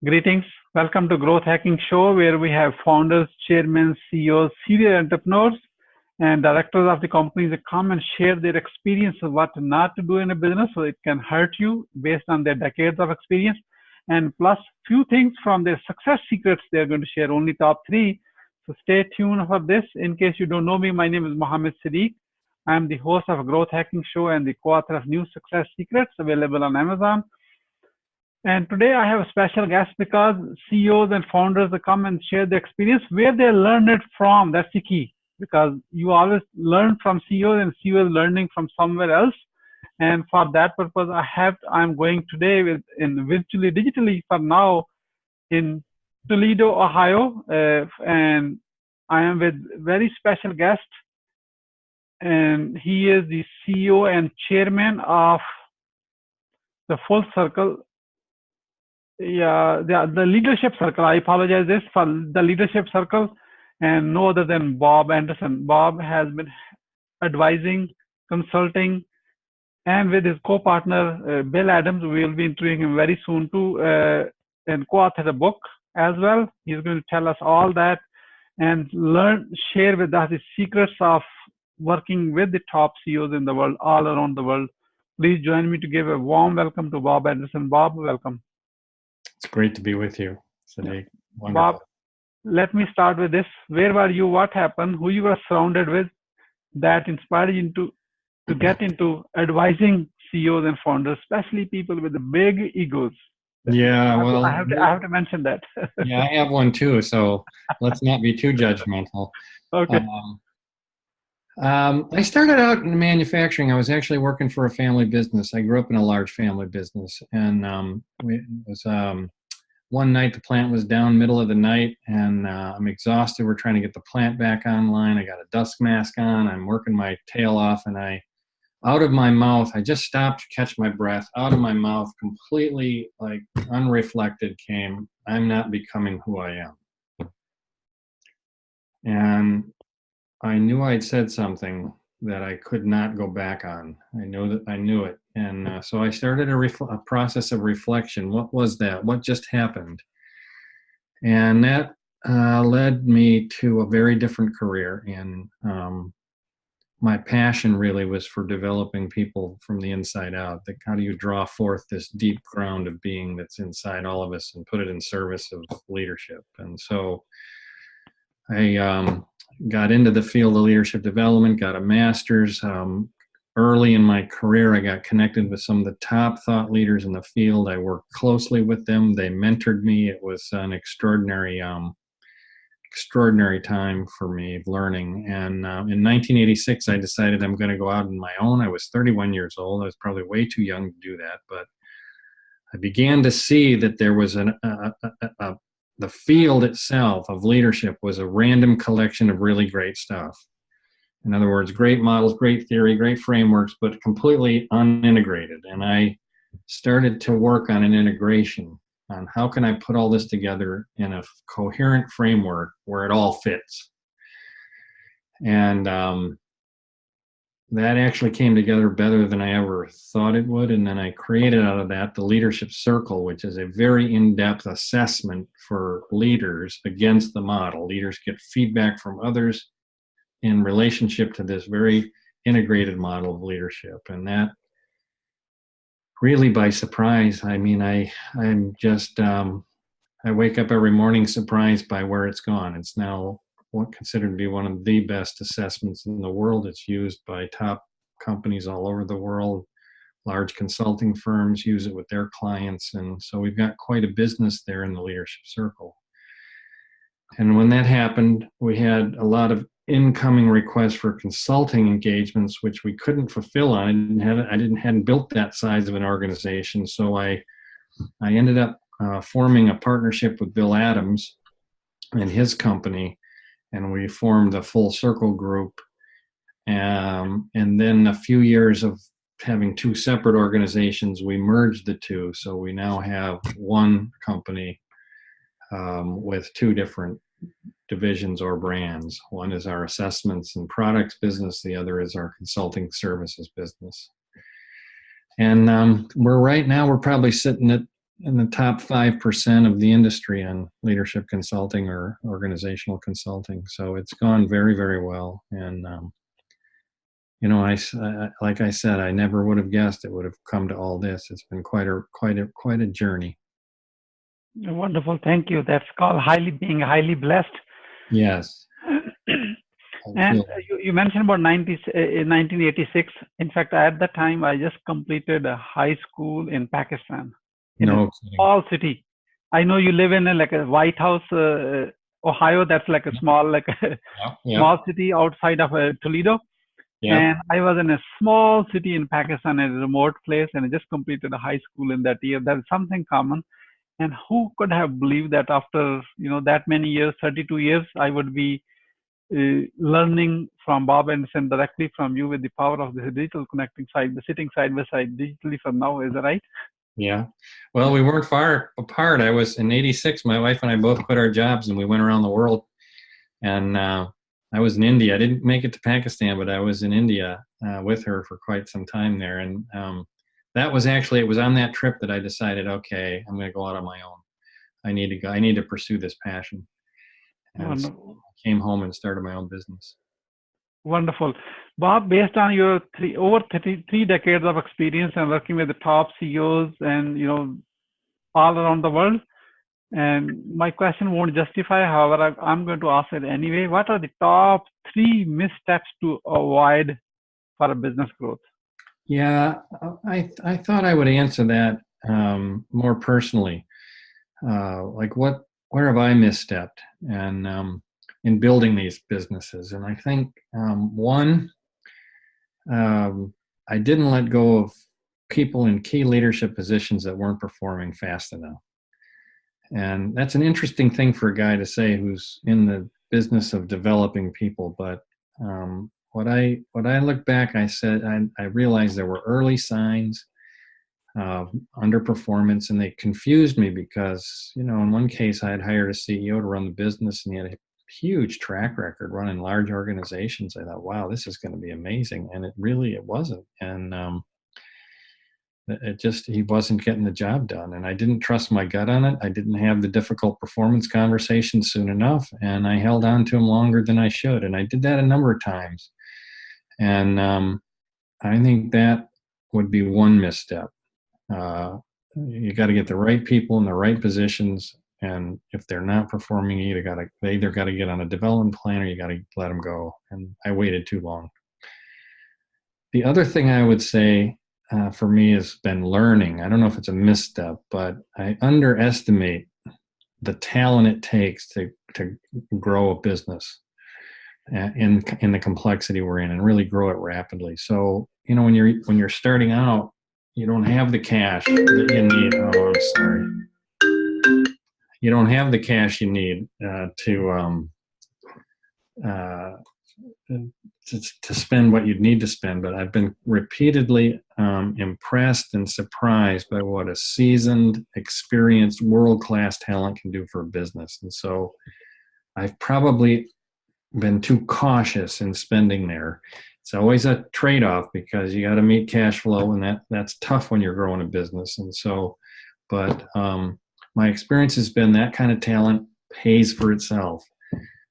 Greetings. Welcome to Growth Hacking Show, where we have founders, chairmen, CEOs, serial entrepreneurs, and directors of the companies that come and share their experience of what not to do in a business so it can hurt you based on their decades of experience. And plus, few things from their success secrets they're going to share, only top three. So stay tuned for this. In case you don't know me, my name is Mohammed Siddique. I'm the host of Growth Hacking Show and the co-author of New Success Secrets, available on Amazon. And today I have a special guest because CEOs and founders that come and share their experience, where they learned it from. That's the key, because you always learn from CEOs and CEOs learning from somewhere else. And for that purpose, I'm going today virtually, digitally for now in Toledo, Ohio. And I am with very special guest. And he is the CEO and chairman of the Full Circle. The leadership circle. I apologize this for the leadership circle, and no other than Bob Anderson. Bob has been advising, consulting, and with his co-partner Bill Adams, we will be interviewing him very soon too, and co-author a book as well. He's going to tell us all that and share with us the secrets of working with the top CEOs in the world, all around the world. Please join me to give a warm welcome to Bob Anderson. Bob, welcome. It's great to be with you, Siddique. Wonderful. Bob, let me start with this. Where were you? What happened? Who you were surrounded with that inspired you to get into advising CEOs and founders, especially people with the big egos? Yeah, well, I have to mention that. Yeah, I have one too, so let's not be too judgmental. Okay. I started out in manufacturing. I was actually working for a family business. I grew up in a large family business, and one night the plant was down middle of the night, and I'm exhausted. We're trying to get the plant back online. I got a dust mask on. I'm working my tail off, and out of my mouth, I just stopped to catch my breath. Out of my mouth, completely like unreflected, came, "I'm not becoming who I am." And I knew I'd said something that I could not go back on. I knew it. And so I started a process of reflection. What was that? What just happened? And that led me to a very different career. And my passion really was for developing people from the inside out. Like, how do you draw forth this deep ground of being that's inside all of us and put it in service of leadership? And so I got into the field of leadership development, got a master's. Early in my career, I got connected with some of the top thought leaders in the field. I worked closely with them. They mentored me. It was an extraordinary time for me of learning. And in 1986, I decided I'm going to go out on my own. I was 31 years old. I was probably way too young to do that, but I began to see that there was the field itself of leadership was a random collection of really great stuff. In other words, great models, great theory, great frameworks, but completely unintegrated. And I started to work on an integration on how can I put all this together in a coherent framework where it all fits. And that actually came together better than I ever thought it would. And then I created out of that the Leadership Circle, which is a very in-depth assessment for leaders against the model. Leaders get feedback from others in relationship to this very integrated model of leadership. And that really by surprise, I mean, I'm just, I wake up every morning surprised by where it's gone. It's now considered to be one of the best assessments in the world. It's used by top companies all over the world. Large consulting firms use it with their clients. And so we've got quite a business there in the Leadership Circle. And when that happened, we had a lot of incoming requests for consulting engagements, which we couldn't fulfill on. I hadn't built that size of an organization. So I ended up forming a partnership with Bill Adams and his company, and we formed the Full Circle Group. And then a few years of having two separate organizations, we merged the two. So we now have one company with two different divisions or brands. One is our assessments and products business. The other is our consulting services business. And we're probably sitting at in the top 5% of the industry on leadership consulting or organizational consulting. So it's gone very, very well. And, like I said, I never would have guessed it would have come to all this. It's been quite a journey. Wonderful. Thank you. That's called being highly blessed. Yes. And you mentioned about 1986. In fact, at that time, I just completed a high school in Pakistan, in a small city. I know you live in like a White House, Ohio. That's like a small, small city outside of Toledo. Yeah. And I was in a small city in Pakistan, in a remote place, and I just completed a high school in that year. That's something common. And who could have believed that after, that many years, 32 years, I would be learning from Bob Anderson directly from you with the power of the digital connecting side, the sitting side by side digitally from now. Is that right? Yeah. Well, we weren't far apart. I was in 86. My wife and I both quit our jobs and we went around the world. And I was in India. I didn't make it to Pakistan, but I was in India with her for quite some time there. And it was on that trip that I decided, okay, I'm going to go out on my own. I need to pursue this passion. And so I came home and started my own business. Wonderful. Bob, based on your over 3 decades of experience and working with the top CEOs and, all around the world, and my question won't justify, however, I'm going to ask it anyway. What are the top 3 missteps to avoid for a business growth? Yeah, I thought I would answer that more personally. Like where have I misstepped and in building these businesses? And I think one, I didn't let go of people in key leadership positions that weren't performing fast enough. And that's an interesting thing for a guy to say who's in the business of developing people. But what I look back, I said, I realized there were early signs of underperformance, and they confused me because, in one case I had hired a CEO to run the business and he had a huge track record running large organizations. I thought, wow, this is going to be amazing. And it wasn't. And he wasn't getting the job done. And I didn't trust my gut on it. I didn't have the difficult performance conversation soon enough. And I held on to him longer than I should. And I did that a number of times. And I think that would be one misstep. You got to get the right people in the right positions. And if they're not performing, they either got to get on a development plan or you got to let them go. And I waited too long. The other thing I would say for me has been learning. I don't know if it's a misstep, but I underestimate the talent it takes to grow a business in the complexity we're in and really grow it rapidly. So, when you're starting out, you don't have the cash that you need. Oh, I'm sorry. You don't have the cash you need to spend what you'd need to spend. But I've been repeatedly impressed and surprised by what a seasoned, experienced, world-class talent can do for a business. And so I've probably been too cautious in spending there. It's always a trade-off because you got to meet cash flow, and that's tough when you're growing a business. And so, but my experience has been that kind of talent pays for itself.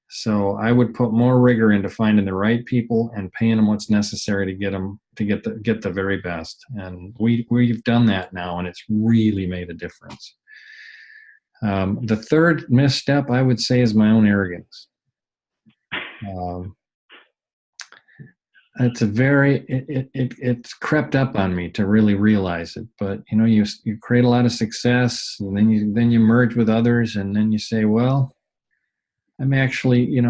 So I would put more rigor into finding the right people and paying them what's necessary to get them to get the very best. And we've done that now, and it's really made a difference. The third misstep I would say is my own arrogance. It's crept up on me to really realize it. But you create a lot of success, and then you merge with others, and then you say, well, I'm actually,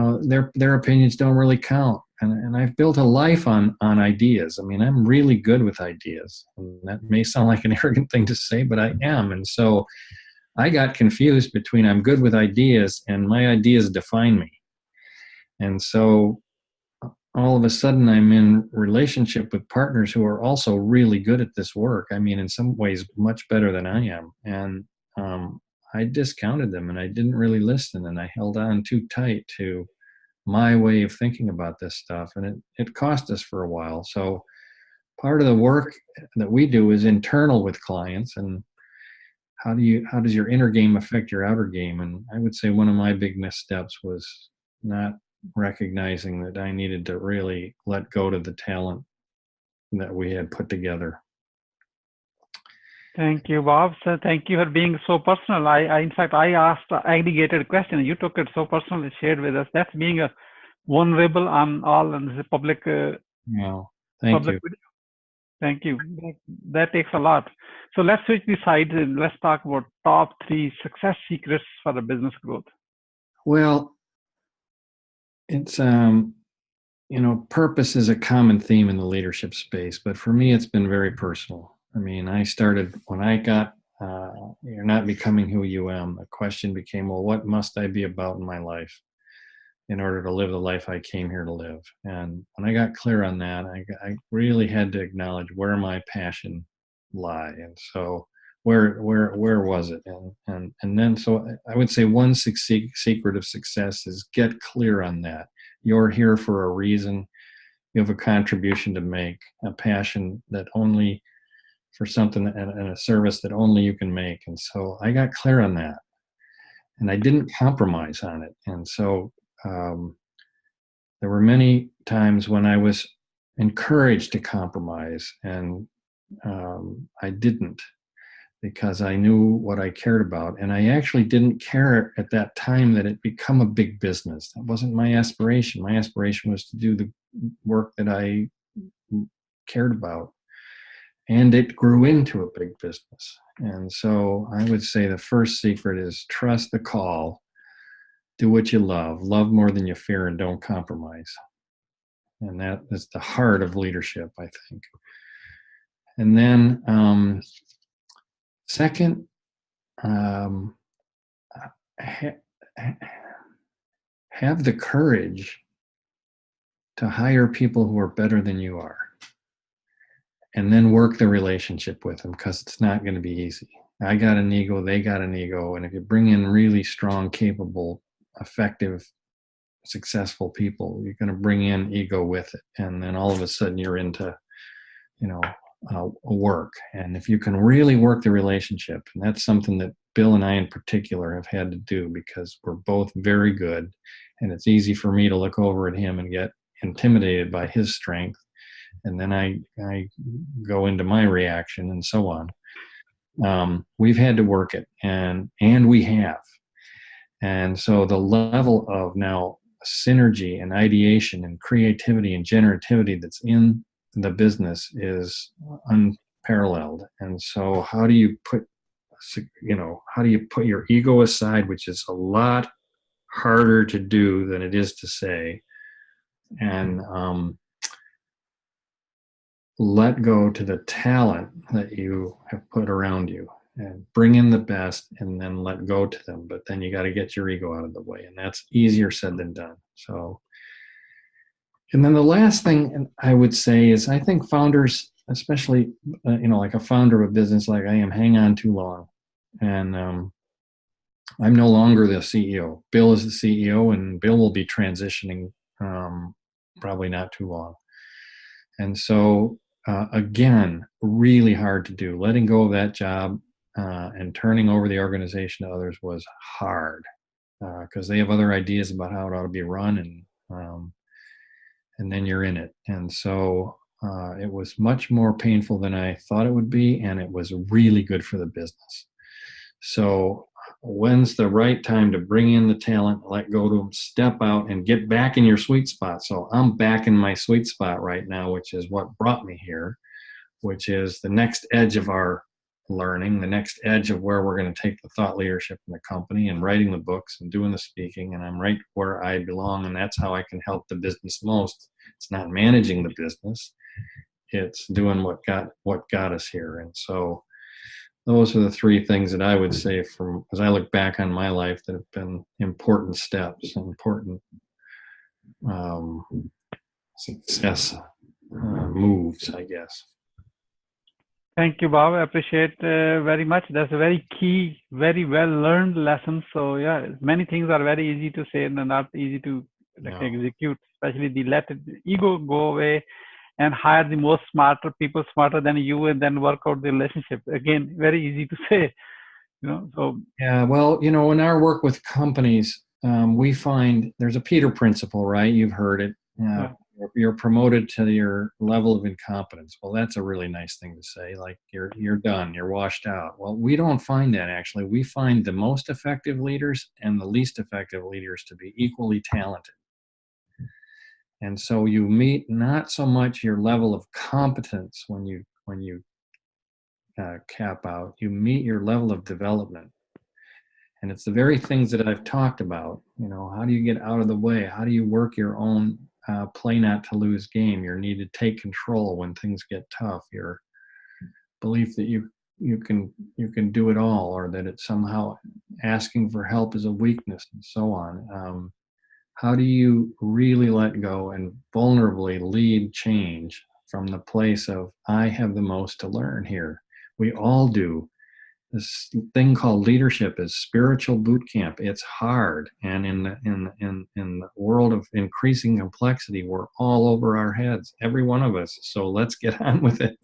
their opinions don't really count. And I've built a life on ideas. I mean, I'm really good with ideas. And that may sound like an arrogant thing to say, but I am. And so I got confused between I'm good with ideas and my ideas define me. And so all of a sudden I'm in relationship with partners who are also really good at this work. I mean, in some ways, much better than I am. And I discounted them and I didn't really listen, and I held on too tight to my way of thinking about this stuff. And it cost us for a while. So part of the work that we do is internal with clients. And how does your inner game affect your outer game? And I would say one of my big missteps was not recognizing that I needed to really let go to the talent that we had put together. Thank you, Bob. So thank you for being so personal. In fact, I asked an aggregated question. You took it so personally, shared with us. That's being a vulnerable on all and the public. Yeah, thank you. Video. Thank you. That takes a lot. So let's switch the sides and let's talk about top 3 success secrets for the business growth. Well, it's purpose is a common theme in the leadership space, but for me, it's been very personal. I mean, I started when I got, you're not becoming who you am. The question became, well, what must I be about in my life in order to live the life I came here to live? And when I got clear on that, I really had to acknowledge where my passion lie. And so where was it? And then, so I would say one secret of success is get clear on that. You're here for a reason. You have a contribution to make, a passion that only for something and a service that only you can make. And so I got clear on that, and I didn't compromise on it. And so there were many times when I was encouraged to compromise, and I didn't, because I knew what I cared about. And I actually didn't care at that time that it become a big business. That wasn't my aspiration. My aspiration was to do the work that I cared about. And it grew into a big business. And so I would say the first secret is trust the call, do what you love more than you fear, and don't compromise. And that is the heart of leadership, I think. And then second, have the courage to hire people who are better than you are, and then work the relationship with them, because it's not going to be easy. I got an ego, they got an ego. And if you bring in really strong, capable, effective, successful people, you're going to bring in ego with it. And then all of a sudden you're into, work. And if you can really work the relationship, and that's something that Bill and I in particular have had to do, because we're both very good. And it's easy for me to look over at him and get intimidated by his strength. And then I go into my reaction, and so on. We've had to work it, and we have. And so the level of now synergy and ideation and creativity and generativity that's in the business is unparalleled. And so how do you put your ego aside, which is a lot harder to do than it is to say, and let go to the talent that you have put around you, and bring in the best, and then let go to them. But then you got to get your ego out of the way, and that's easier said than done. So, and then the last thing I would say is, I think founders, especially like a founder of a business like I am, hang on too long. And I'm no longer the CEO. Bill is the CEO, and Bill will be transitioning probably not too long. And so again, really hard to do. Letting go of that job and turning over the organization to others was hard, because they have other ideas about how it ought to be run, and then you're in it. And so it was much more painful than I thought it would be, and it was really good for the business. So when's the right time to bring in the talent, let go to them, step out, and get back in your sweet spot? So I'm back in my sweet spot right now, which is what brought me here, which is the next edge of our learning, the next edge of where we're going to take the thought leadership in the company, and writing the books and doing the speaking. And I'm right where I belong, and that's how I can help the business most. It's not managing the business, it's doing what got us here. And so those are the three things that I would say, from as I look back on my life, that have been important steps, important success moves, I guess. Thank you, Bob. I appreciate very much. That's a very key, very well learned lesson. So yeah, many things are very easy to say and not easy to execute, especially the let the ego go away and hire the most smarter people, smarter than you, and then work out the relationship. Again, very easy to say. So Yeah, well, in our work with companies, we find there's a Peter principle, right? You've heard it. yeah, You're promoted to your level of incompetence. Well, that's a really nice thing to say. Like you're done, you're washed out. Well, we don't find that actually. We find the most effective leaders and the least effective leaders to be equally talented. And so you meet not so much your level of competence when you cap out. You meet your level of development. And it's the very things that I've talked about. How do you get out of the way? How do you work your own play not to lose game? Your need to take control when things get tough. Your belief that you can do it all, or that it's somehow asking for help is a weakness, and so on. How do you really let go and vulnerably lead change from the place of I have the most to learn here? We all do. This thing called leadership is spiritual boot camp. It's hard, and in the world of increasing complexity, we're all over our heads, every one of us. So let's get on with it.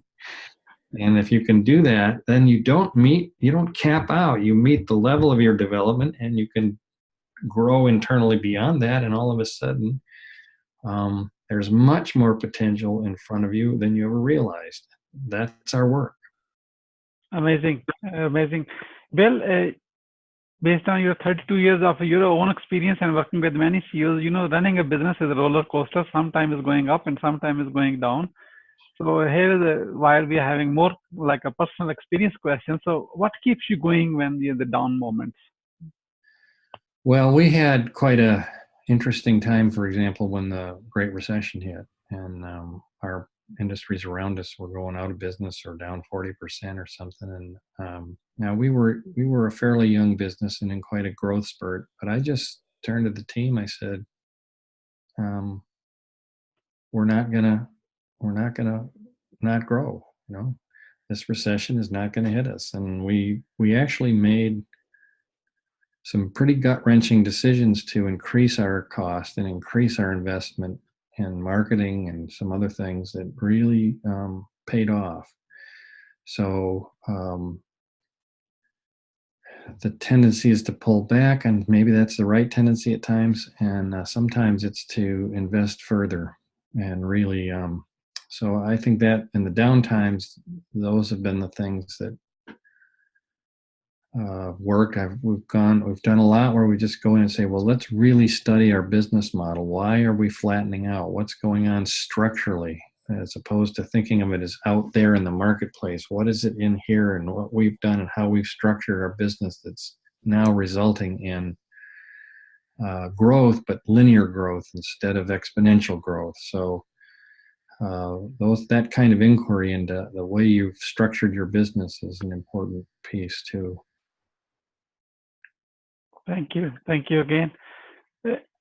And if you can do that, then you don't cap out. You meet the level of your development, and you can grow internally beyond that. And all of a sudden, there's much more potential in front of you than you ever realized. That's our work. amazing, amazing. Well, based on your 32 years of your own experience and working with many CEOs, running a business is a roller coaster. Sometimes it's going up and sometimes it's going down. So here is while we are having more like a personal experience question. So what keeps you going when you're in the down moments? Well, we had quite a interesting time, for example, when the Great Recession hit, and our industries around us were going out of business or down 40% or something. And now we were a fairly young business and in quite a growth spurt. But I just turned to the team. I said, we're not gonna not grow. This recession is not going to hit us. And we actually made some pretty gut-wrenching decisions to increase our cost and increase our investment in marketing and some other things that really paid off. So the tendency is to pull back, and maybe that's the right tendency at times, and sometimes it's to invest further and really so I think that in the down times, those have been the things that work. We've done a lot where we just go in and say, well, let's really study our business model. Why are we flattening out? What's going on structurally, as opposed to thinking of it as out there in the marketplace? What is it in here, and what we've done and how we've structured our business that's now resulting in growth, but linear growth instead of exponential growth. So that kind of inquiry into the way you've structured your business is an important piece too. Thank you. Thank you again.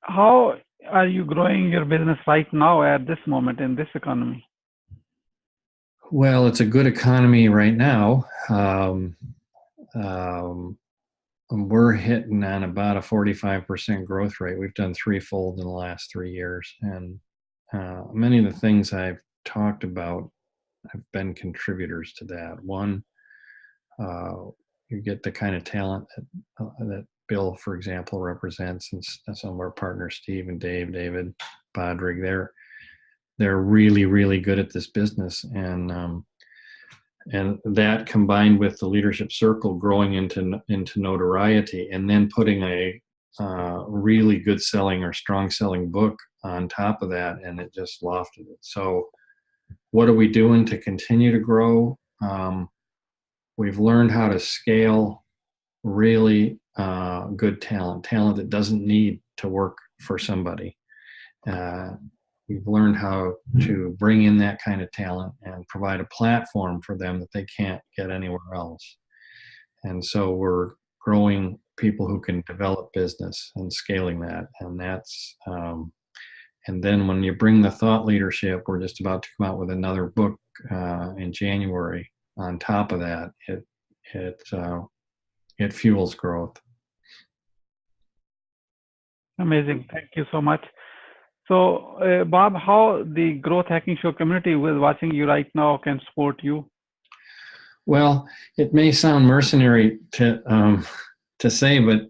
How are you growing your business right now at this moment in this economy? Well, it's a good economy right now. We're hitting on about a 45% growth rate. We've done threefold in the last 3 years. And many of the things I've talked about have been contributors to that. One, you get the kind of talent that Bill, for example, represents, and some of our partners, Steve and David Bodrig, they're really, really good at this business. And that combined with the leadership circle growing into notoriety, and then putting a really good selling or strong selling book on top of that, and it just lofted it. So what are we doing to continue to grow? We've learned how to scale really good talent that doesn't need to work for somebody. We've learned how to bring in that kind of talent and provide a platform for them that they can't get anywhere else. And so we're growing people who can develop business and scaling that. And that's, and then when you bring the thought leadership, we're just about to come out with another book in January. On top of that, it fuels growth. Amazing. Thank you so much. So, Bob, how the Growth Hacking Show community who is watching you right now can support you? Well, it may sound mercenary to say, but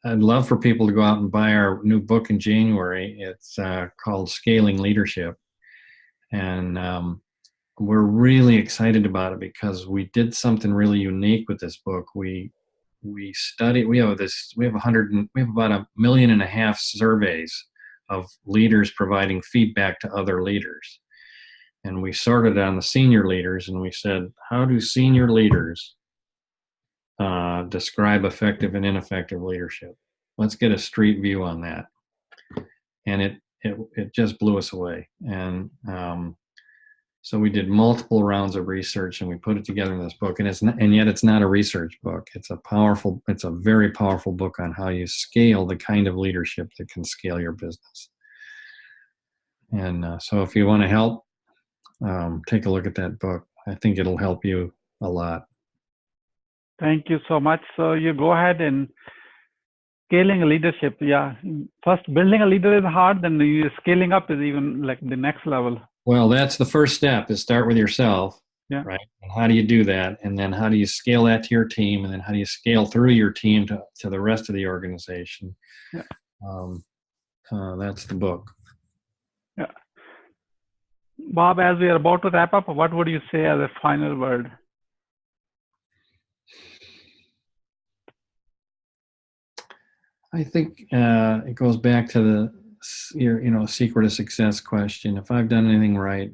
I'd love for people to go out and buy our new book in January. It's called Scaling Leadership. And we're really excited about it because we did something really unique with this book. We studied, we have about 1.5 million surveys of leaders providing feedback to other leaders. And we sorted on the senior leaders, and we said, how do senior leaders describe effective and ineffective leadership? Let's get a street view on that. And it just blew us away. And so we did multiple rounds of research, and we put it together in this book. And yet it's not a research book. It's a very powerful book on how you scale the kind of leadership that can scale your business. And so if you want to help, take a look at that book. I think it'll help you a lot. Thank you so much. So you go ahead and scaling leadership. Yeah. First, building a leader is hard. Then scaling up is even like the next level. Well, that's the first step, is start with yourself. Yeah. Right. And how do you do that? And then how do you scale that to your team? And then how do you scale through your team to the rest of the organization? Yeah. That's the book. Yeah. Bob, as we are about to wrap up, what would you say as a final word? I think it goes back to your secret of success question. If I've done anything right,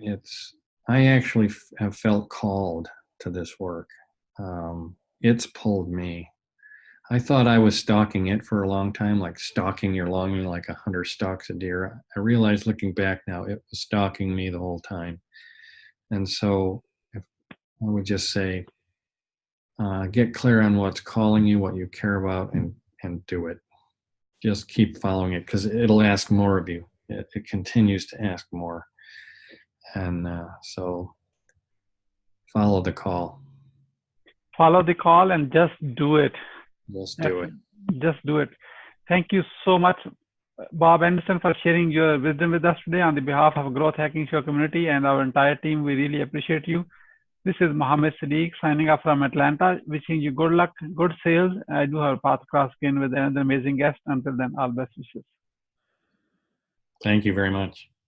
I actually have felt called to this work. It's pulled me. I thought I was stalking it for a long time, like stalking your longing, like a hunter stalks a deer. I realized looking back now, it was stalking me the whole time. And so I would just say, get clear on what's calling you, what you care about, and do it. Just keep following it, because it'll ask more of you. It continues to ask more. And so follow the call. Follow the call and just do it. Just do it. Just do it. Thank you so much, Bob Anderson, for sharing your wisdom with us today. On the behalf of Growth Hacking Show community and our entire team, we really appreciate you. This is Mohammed Siddique signing off from Atlanta, wishing you good luck, good sales. I do have a path cross again with another amazing guest. Until then, all best wishes. Thank you very much.